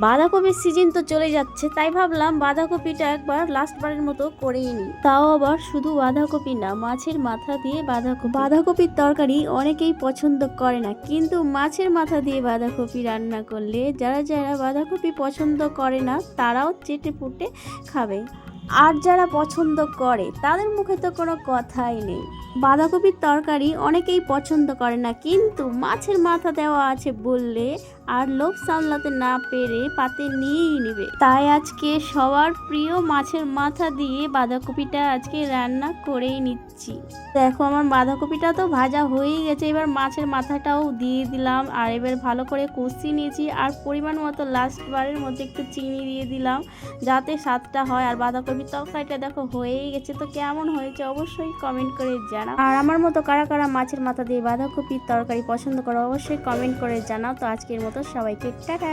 বাঁধাকপির সিজন তো চলে যাচ্ছে, তাই ভাবলাম বাঁধাকপিটা একবার লাস্টবারের মতো করেই নিই। তাও আবার শুধু বাঁধাকপি না, মাছের মাথা দিয়ে বাঁধাকপির তরকারি অনেকেই পছন্দ করে না, কিন্তু মাছের মাথা দিয়ে বাঁধাকপি রান্না করলে যারা যারা বাঁধাকপি পছন্দ করে না তারাও চেটে পুটে খাবে। আর যারা পছন্দ করে তাদের মুখে তো কোনো কথাই নেই। বাঁধাকপির তরকারি অনেকেই পছন্দ করে না, কিন্তু মাছের মাথা দেওয়া আছে বললে আর লোভ সামলাতে না পেরে পাতে নিয়েই নেবে। তাই আজকে সবার প্রিয় মাছের মাথা দিয়ে বাঁধাকপিটা আজকে রান্না করেই নিচ্ছি। দেখো আমার বাঁধাকপিটা তো ভাজা হয়েই গেছে, এবার মাছের মাথাটাও দিয়ে দিলাম আর এবার ভালো করে কষিয়ে নিয়েছি। আর পরিমাণ মতো লাস্টবারের মধ্যে একটু চিনি দিয়ে দিলাম যাতে স্বাদটা হয়। আর বাঁধাকপির তরকারিটা দেখো হয়েই গেছে, তো কেমন হয়েছে অবশ্যই কমেন্ট করে জানাও। আর আমার মতো কারা কারা মাছের মাথা দিয়ে বাঁধাকপির তরকারি পছন্দ করো অবশ্যই কমেন্ট করে জানাও। তো আজকের মতো সবাইকে টাটা।